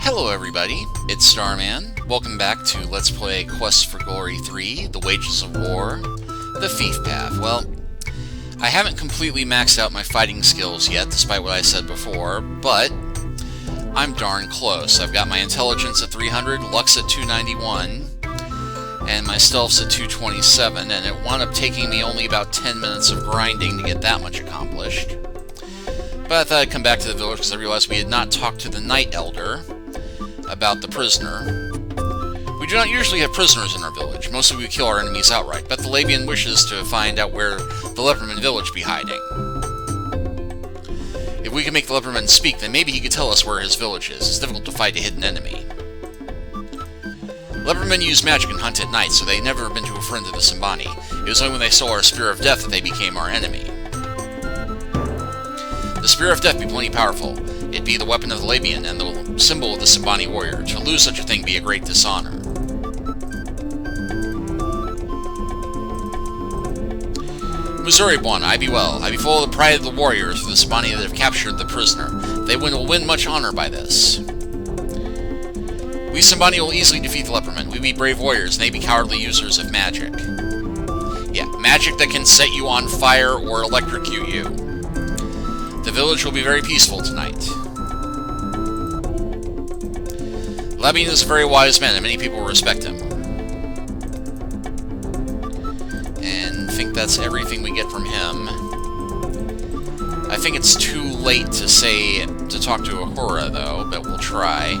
Hello everybody, it's Starman. Welcome back to Let's Play Quest for Glory 3, The Wages of War, The Thief Path. Well, I haven't completely maxed out my fighting skills yet, despite what I said before, but I'm darn close. I've got my intelligence at 300, Lux at 291, and my stealth's at 227, and it wound up taking me only about 10 minutes of grinding to get that much accomplished. But I thought I'd come back to the village because I realized we had not talked to the Night Elder about the prisoner. We do not usually have prisoners in our village. Mostly we kill our enemies outright, but the Labian wishes to find out where the Leopardman village be hiding. If we can make the Leopardman speak, then maybe he could tell us where his village is. It's difficult to fight a hidden enemy. Leopardmen use magic and hunt at night, so they've never been to a friend of the Simbani. It was only when they saw our Spear of Death that they became our enemy. The Spear of Death be plenty powerful. It be the weapon of the Labian and the symbol of the Simbani warrior. To lose such a thing be a great dishonor. Missouri-born, I be well. I be full of the pride of the warriors of the Simbani that have captured the prisoner. They will win much honor by this. We Simbani will easily defeat the Leopardman. We be brave warriors, and they be cowardly users of magic. Yeah, magic that can set you on fire or electrocute you. The village will be very peaceful tonight. Labian is a very wise man, and many people respect him. And I think that's everything we get from him. I think it's too late to talk to Ahura, though, but we'll try.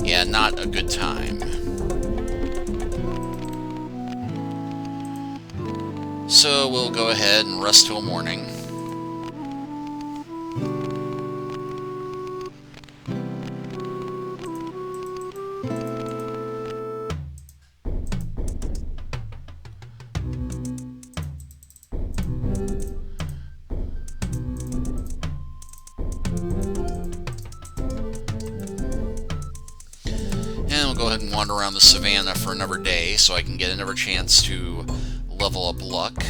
Yeah, not a good time. So we'll go ahead and rest till morning. Go ahead and wander around the savannah for another day so I can get another chance to level up luck.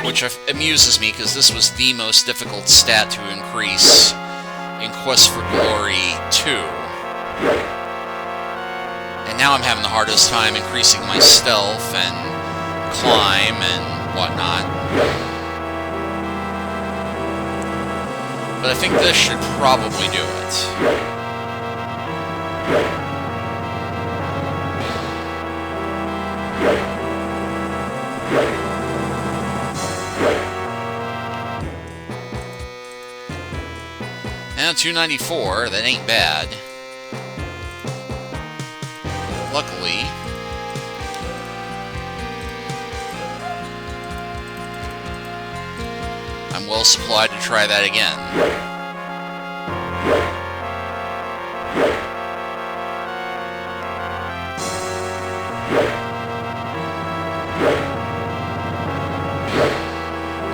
Which amuses me because this was the most difficult stat to increase in Quest for Glory 2. And now I'm having the hardest time increasing my stealth and climb and whatnot. But I think this should probably do it. And 294, that ain't bad. Luckily, I'm well supplied to try that again.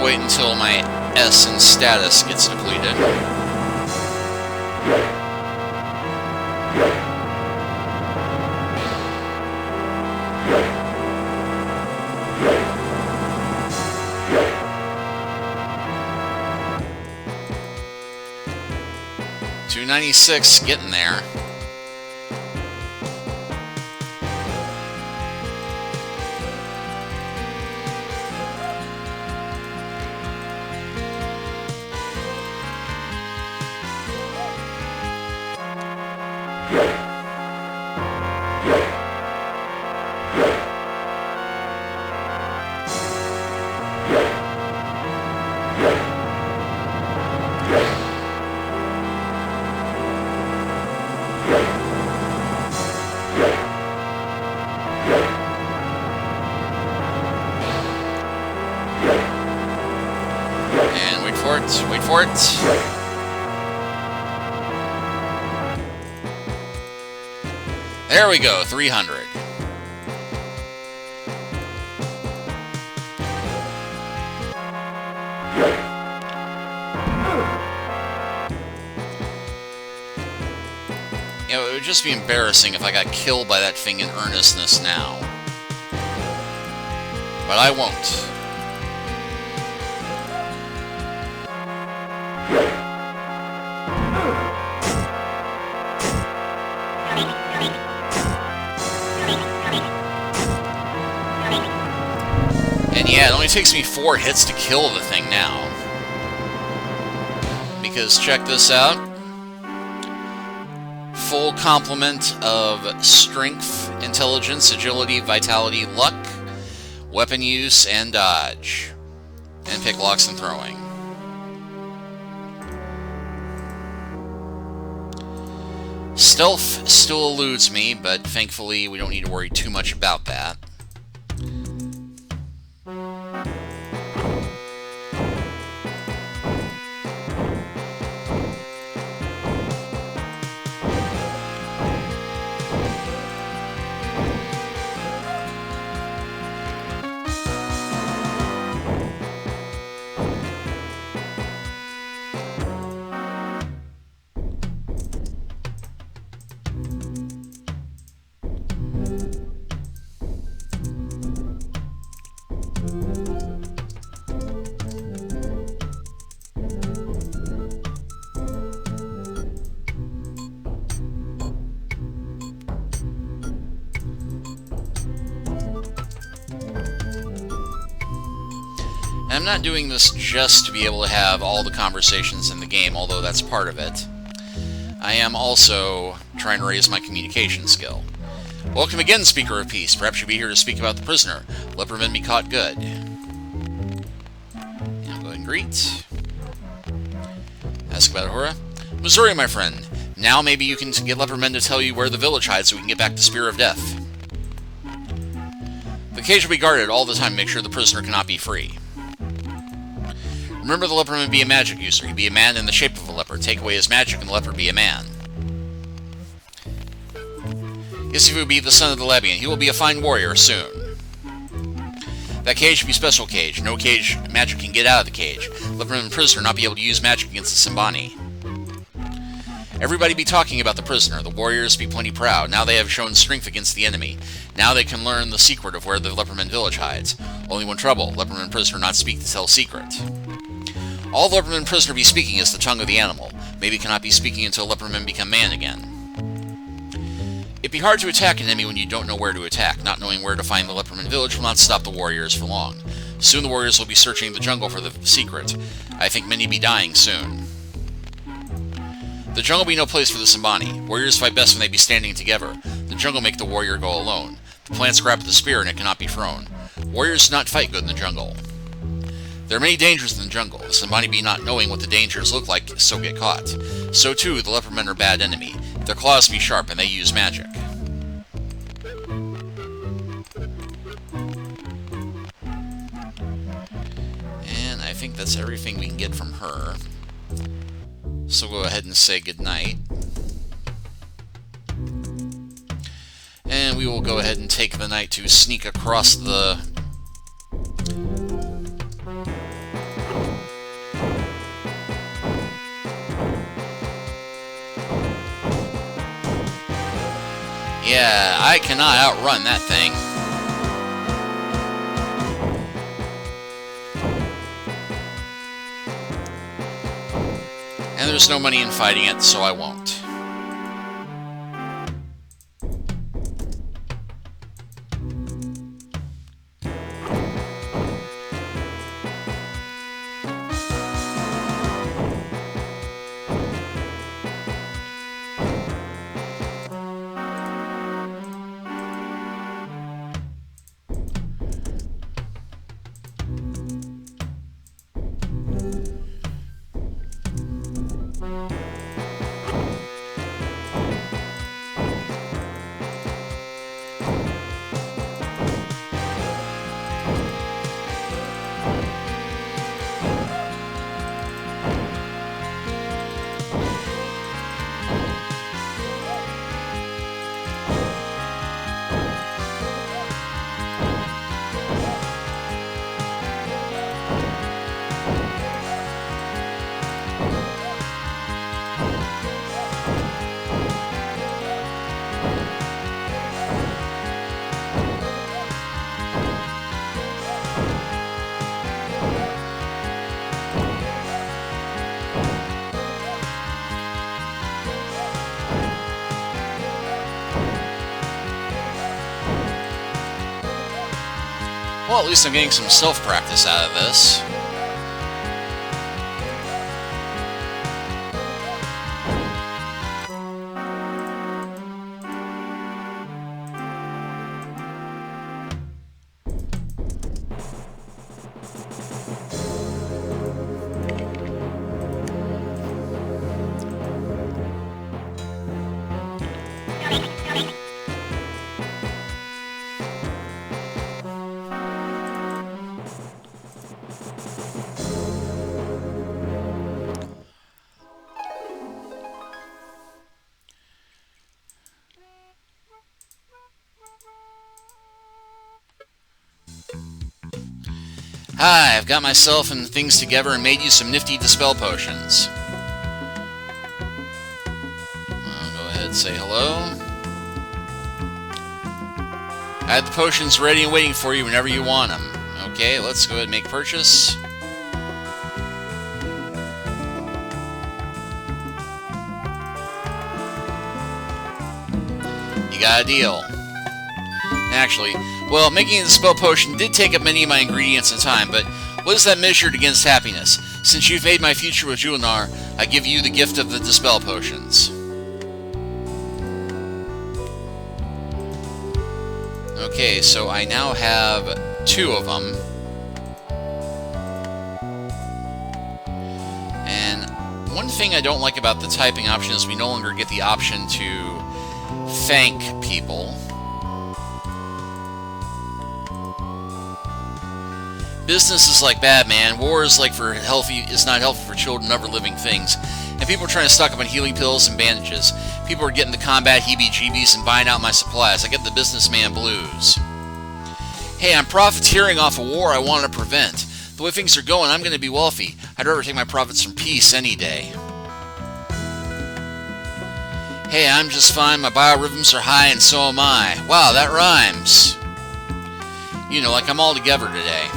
Wait until my S in status gets depleted. $296, getting there. Wait for it. There we go, 300. You know, it would just be embarrassing if I got killed by that thing in earnestness now. But I won't. takes me 4 hits to kill the thing now. Because check this out. Full complement of strength, intelligence, agility, vitality, luck, weapon use, and dodge. And pick locks and throwing. Stealth still eludes me, but thankfully we don't need to worry too much about that. I'm not doing this just to be able to have all the conversations in the game, although that's part of it. I am also trying to raise my communication skill. Welcome again, Speaker of Peace. Perhaps you'll be here to speak about the prisoner. Leopardman be caught good. And I'll go ahead and greet. Ask about Ahura. Missouri, my friend. Now maybe you can get Leopardman to tell you where the village hides so we can get back to Spear of Death. The cage will be guarded all the time to make sure the prisoner cannot be free. Remember, the Leopardman be a magic user. He be a man in the shape of a leopard. Take away his magic and the leopard be a man. Isivu be the son of the Lebian. He will be a fine warrior soon. That cage should be special cage. No cage magic can get out of the cage. Leopardman prisoner not be able to use magic against the Simbani. Everybody be talking about the prisoner. The warriors be plenty proud. Now they have shown strength against the enemy. Now they can learn the secret of where the Leopardman village hides. Only one trouble. Leopardman prisoner not speak to tell secret. All the Leopardman prisoner be speaking is the tongue of the animal. Maybe cannot be speaking until Leopardman become man again. It be hard to attack an enemy when you don't know where to attack. Not knowing where to find the Leopardman village will not stop the warriors for long. Soon the warriors will be searching the jungle for the secret. I think many be dying soon. The jungle be no place for the Simbani. Warriors fight best when they be standing together. The jungle make the warrior go alone. The plants grab the spear and it cannot be thrown. Warriors do not fight good in the jungle. There are many dangers in the jungle. The Simbani be not knowing what the dangers look like, so get caught. So too, the Leopardmen are bad enemy. Their claws be sharp, and they use magic. And I think that's everything we can get from her. So go ahead and say goodnight. And we will go ahead and take the night to sneak across the... Yeah, I cannot outrun that thing. And there's no money in fighting it, so I won't. Well, at least I'm getting some self-practice out of this. Hi, I've got myself and things together and made you some nifty dispel potions. I'll go ahead and say hello. I have the potions ready and waiting for you whenever you want them. Okay, let's go ahead and make purchase. You got a deal. Actually, well, making the spell potion did take up many of my ingredients and time, but what is that measured against happiness? Since you've made my future with Julinar, I give you the gift of the dispel potions. Okay, so I now have 2 of them. And one thing I don't like about the typing option is we no longer get the option to thank people. Business is like bad, man. War is like is not healthy for children and other living things. And people are trying to stock up on healing pills and bandages. People are getting the combat heebie-jeebies and buying out my supplies. I get the businessman blues. Hey, I'm profiteering off a war I want to prevent. The way things are going, I'm going to be wealthy. I'd rather take my profits from peace any day. Hey, I'm just fine. My biorhythms are high and so am I. Wow, that rhymes. You know, like I'm all together today.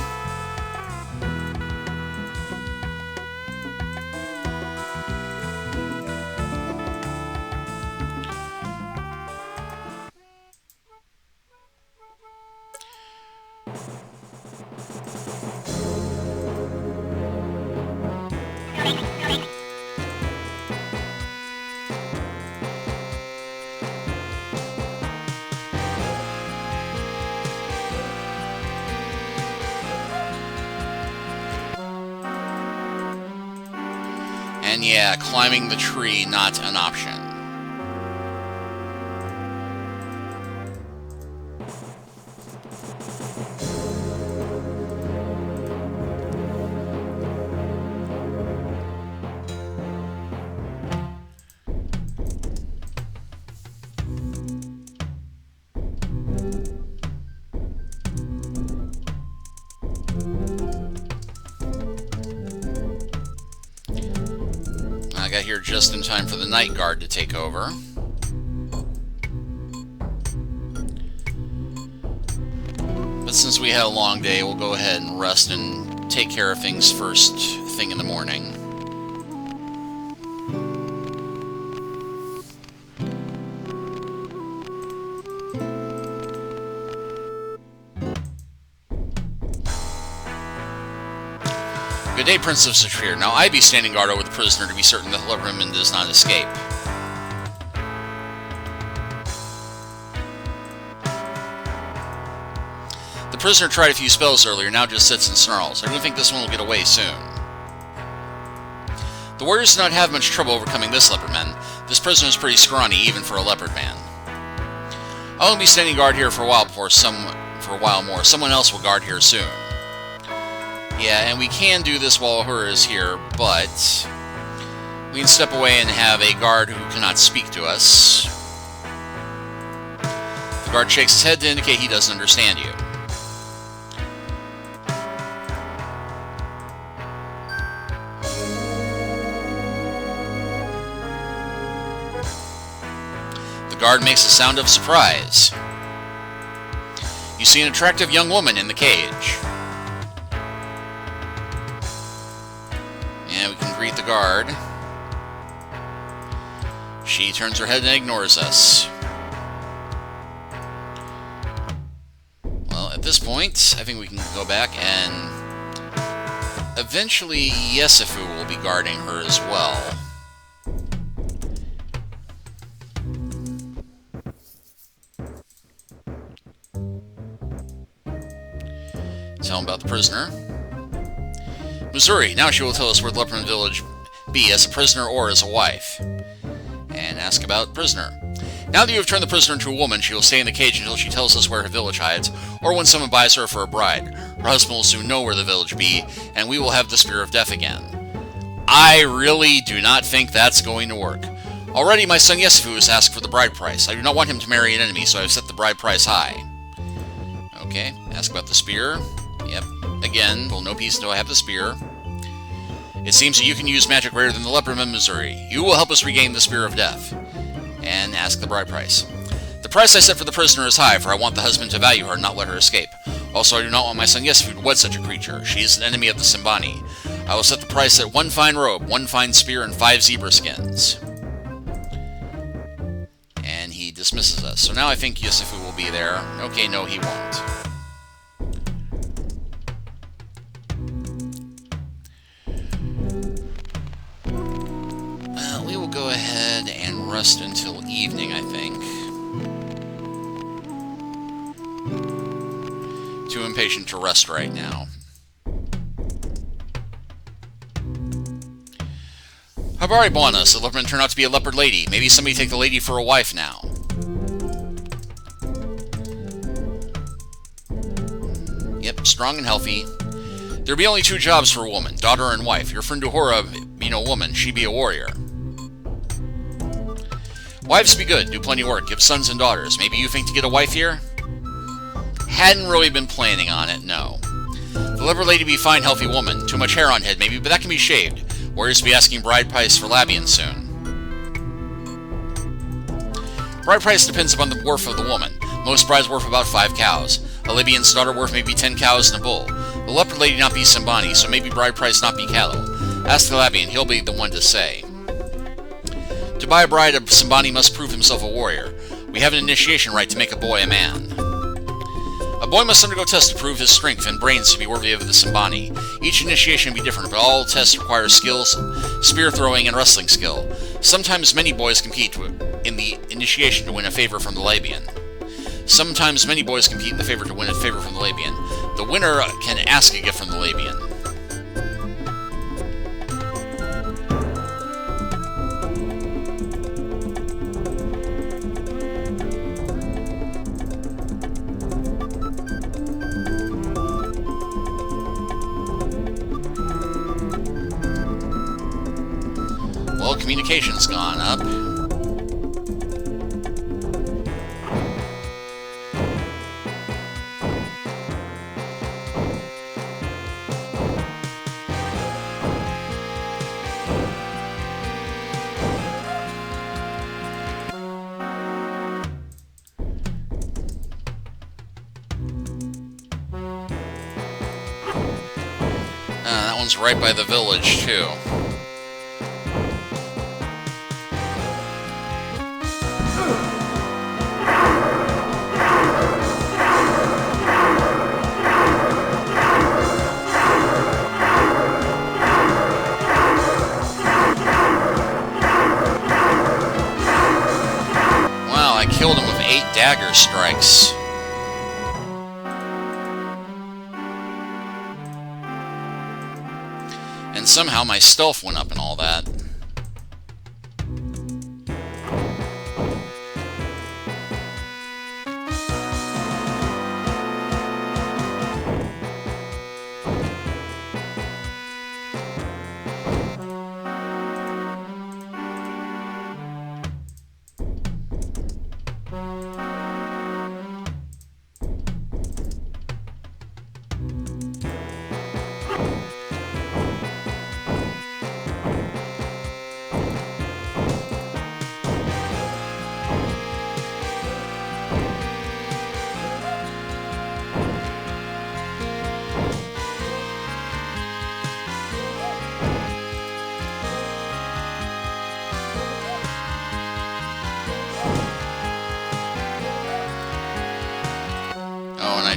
And yeah, climbing the tree, not an option. I got here just in time for the night guard to take over. But since we had a long day, we'll go ahead and rest and take care of things first thing in the morning. Good day, Princess of Shafir. Now I be standing guard over the prisoner to be certain that Leopardman does not escape. The prisoner tried a few spells earlier, now just sits and snarls. I really think this one will get away soon. The warriors do not have much trouble overcoming this Leopardman. This prisoner is pretty scrawny, even for a Leopardman. I'll only be standing guard here for a while more. Someone else will guard here soon. Yeah, and we can do this while her is here, but we can step away and have a guard who cannot speak to us. The guard shakes his head to indicate he doesn't understand you. The guard makes a sound of surprise. You see an attractive young woman in the cage. And we can greet the guard. She turns her head and ignores us. Well, at this point, point, I think we can go back and eventually Yesifu will be guarding her as well. Tell him about the prisoner. Missouri, now she will tell us where the Leopardman village be, as a prisoner or as a wife. And ask about prisoner. Now that you have turned the prisoner into a woman, she will stay in the cage until she tells us where her village hides, or when someone buys her for a bride. Her husband will soon know where the village be, and we will have the Spear of Death again. I really do not think that's going to work. Already my son Yesifu has asked for the bride price. I do not want him to marry an enemy, so I have set the bride price high. Okay, ask about the spear. Yep, again, well, no peace until I have the spear. It seems that you can use magic greater than the Leopardman, Missouri. You will help us regain the Spear of Death. And ask the bride price. The price I set for the prisoner is high, for I want the husband to value her and not let her escape. Also, I do not want my son Yesifu to wed such a creature. She is an enemy of the Simbani. I will set the price at 1 fine robe, 1 fine spear, and 5 zebra skins. And he dismisses us. So now I think Yesifu will be there. Okay, no, he won't. We will go ahead and rest until evening, I think. Too impatient to rest right now. Habari Buonas, the Leopardman turned out to be a leopard lady. Maybe somebody take the lady for a wife now. Yep, strong and healthy. There be only 2 jobs for a woman, daughter and wife. Your friend Uhura be no woman, she be a warrior. Wives be good, do plenty of work, give sons and daughters. Maybe you think to get a wife here? Hadn't really been planning on it, no. The leopard lady be a fine, healthy woman. Too much hair on head, maybe, but that can be shaved. Warriors be asking bride price for Labian soon. Bride price depends upon the worth of the woman. Most brides worth about 5 cows. A Libyan's daughter worth maybe 10 cows and a bull. The leopard lady not be Simbani, so maybe bride price not be cattle. Ask the Labian, he'll be the one to say. To buy a bride, a Simbani must prove himself a warrior. We have an initiation rite to make a boy a man. A boy must undergo tests to prove his strength and brains to be worthy of the Simbani. Each initiation will be different, but all tests require skills, spear throwing, and wrestling skill. Sometimes many boys compete in the initiation to win a favor from the Labian. Sometimes many boys compete in the favor to win a favor from the Labian. The winner can ask a gift from the Labian. Well, communication's gone up. That one's right by the village, too. Wow, I killed him with 8 dagger strikes. And somehow my stealth went up and all that.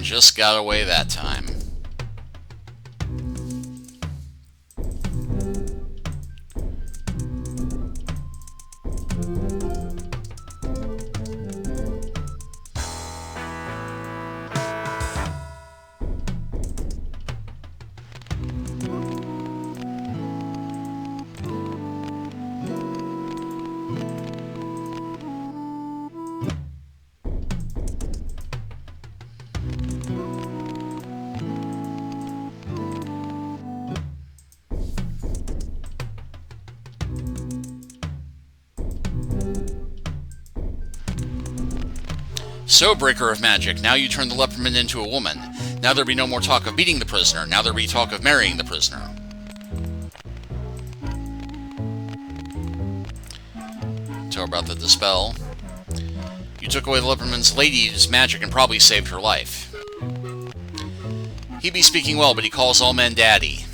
And just got away that time. So, Breaker of Magic, now you turn the Leopardman into a woman. Now there be no more talk of beating the prisoner. Now there be talk of marrying the prisoner. Tell her about the dispel. You took away the Leopardman's lady's magic and probably saved her life. He be speaking well, but he calls all men daddy.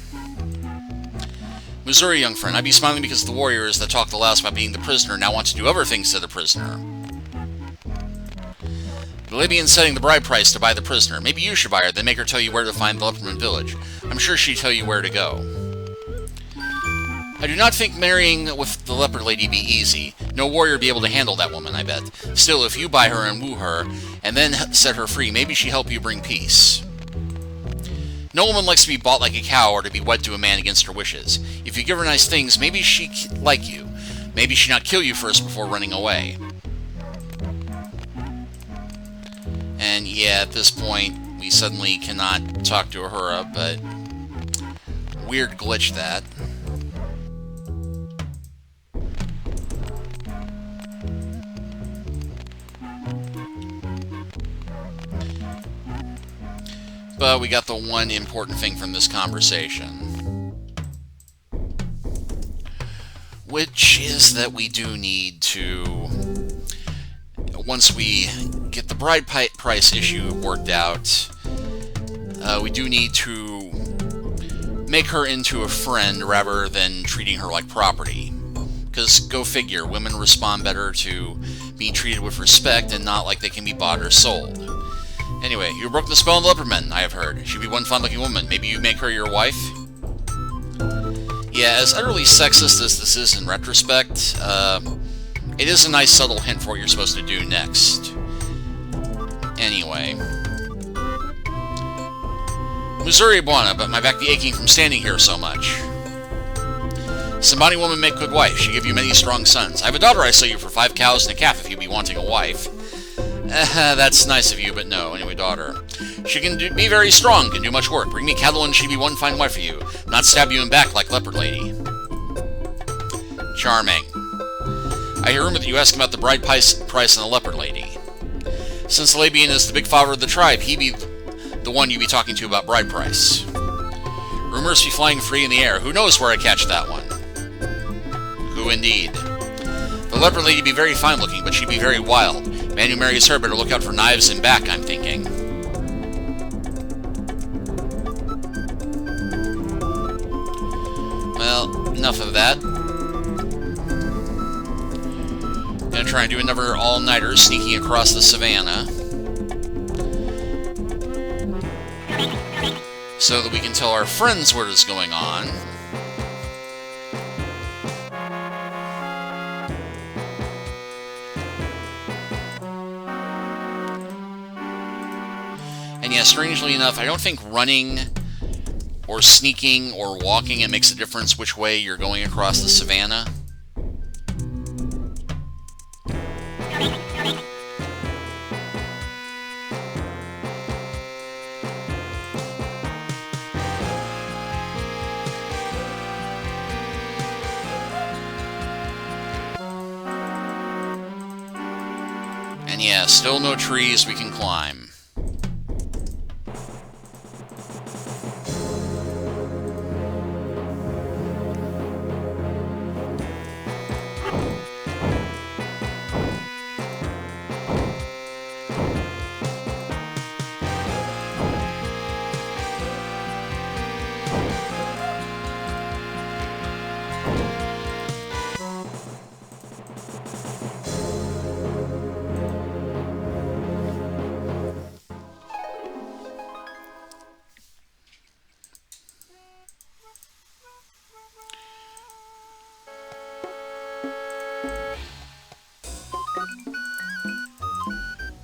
Missouri, young friend, I be smiling because the warriors that talk the last about being the prisoner now want to do other things to the prisoner. The Libyan's setting the bride price to buy the prisoner. Maybe you should buy her, then make her tell you where to find the Leopardman village. I'm sure she'd tell you where to go. I do not think marrying with the leopard lady be easy. No warrior be able to handle that woman, I bet. Still, if you buy her and woo her, and then set her free, maybe she help you bring peace. No woman likes to be bought like a cow or to be wed to a man against her wishes. If you give her nice things, maybe she like you. Maybe she not kill you first before running away. And yeah, at this point, we suddenly cannot talk to Uhura, but weird glitch that. But we got the one important thing from this conversation, which is that we do need to, once we get the bride price issue worked out, we do need to make her into a friend rather than treating her like property. Because, go figure, women respond better to being treated with respect and not like they can be bought or sold. Anyway, you broke the spell on the Leopardman, I have heard. She'd be one fine-looking woman. Maybe you make her your wife? Yeah, as utterly sexist as this is in retrospect, it is a nice subtle hint for what you're supposed to do next. Anyway. Missouri Buona, but my back be aching from standing here so much. Somebody woman make good wife. She give you many strong sons. I have a daughter I sell you for 5 cows and a calf if you be wanting a wife. That's nice of you, but no. Anyway, daughter. She can be very strong, can do much work. Bring me cattle and she be one fine wife for you. Not stab you in back like leopard lady. Charming. I hear rumor that you ask about the bride price on the leopard lady. Since the Labian is the big father of the tribe, he be the one you be talking to about bride price. Rumors be flying free in the air. Who knows where I catch that one? Who indeed? The leopard lady be very fine looking, but she be very wild. Man who marries her better look out for knives and back, I'm thinking. Well, enough of that. Gonna try and do another all-nighter sneaking across the savannah, so that we can tell our friends what is going on. And yeah, strangely enough, I don't think running or sneaking or walking, it makes a difference which way you're going across the savannah. And yeah, still no trees we can climb.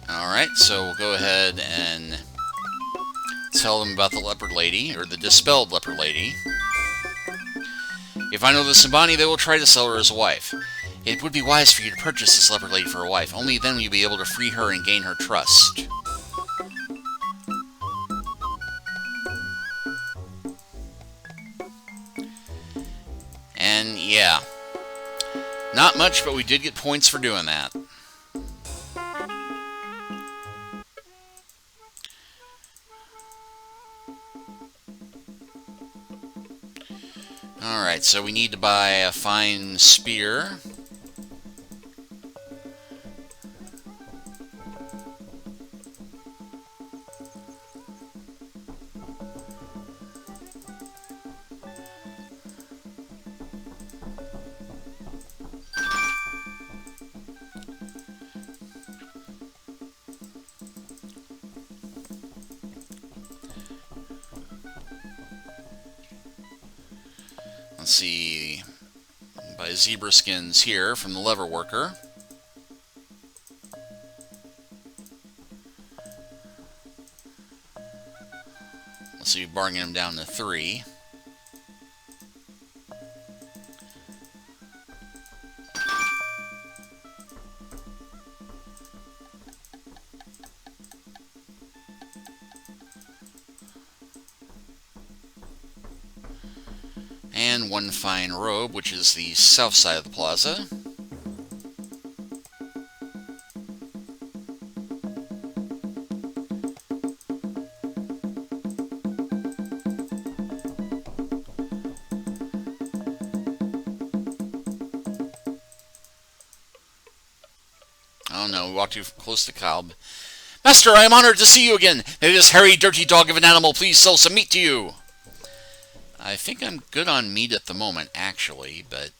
Alright, so we'll go ahead and tell them about the leopard lady, or the dispelled leopard lady. If I know the Symbani, they will try to sell her as a wife. It would be wise for you to purchase this leopard lady for a wife. Only then will you be able to free her and gain her trust. And yeah, not much, but we did get points for doing that. Alright, so we need to buy a fine spear. Let's see, buy zebra skins here from the lever worker. Let's see, bargain them down to 3. And one fine robe, which is the south side of the plaza. Oh no, we walked too close to Kalb. Master, I am honored to see you again. May this hairy, dirty dog of an animal please sell some meat to you. I think I'm good on meat at the moment, actually, but...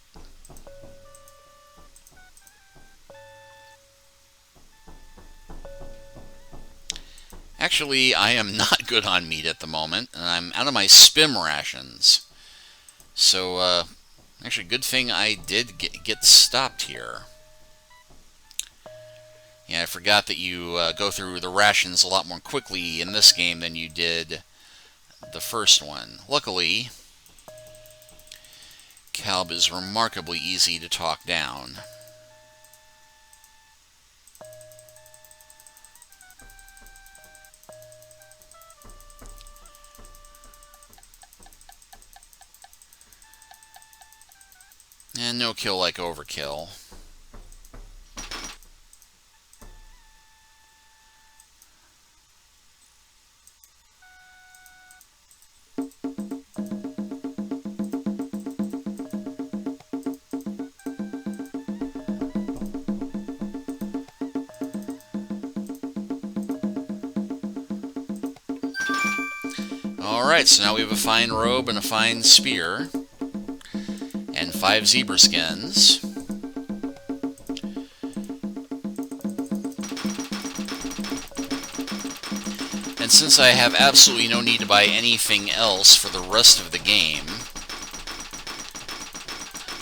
Actually, I am not good on meat at the moment, and I'm out of my spim rations. So, actually, good thing I did get stopped here. Yeah, I forgot that you go through the rations a lot more quickly in this game than you did the first one. Luckily, Kalb is remarkably easy to talk down. And no kill like overkill. Alright, so now we have a fine robe and a fine spear. And 5 zebra skins. And since I have absolutely no need to buy anything else for the rest of the game,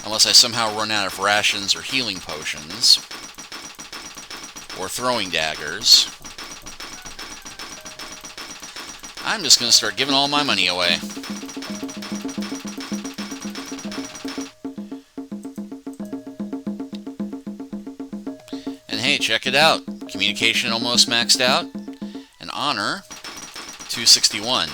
unless I somehow run out of rations or healing potions, or throwing daggers, I'm just going to start giving all my money away. And hey, check it out. Communication almost maxed out. And honor, 261.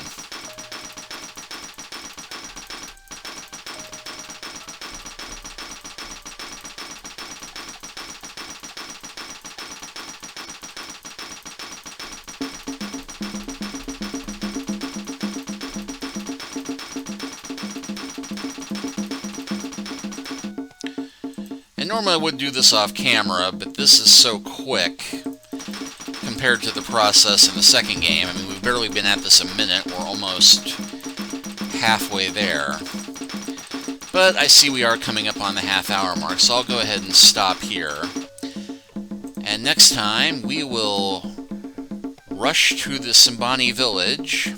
And normally I would do this off camera, but this is so quick compared to the process in the second game. I mean, we've barely been at this a minute. We're almost halfway there. But I see we are coming up on the half-hour mark, so I'll go ahead and stop here. And next time, we will rush to the Symbani village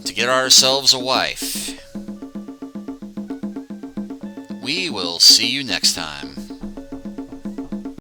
to get ourselves a wife. We will see you next time.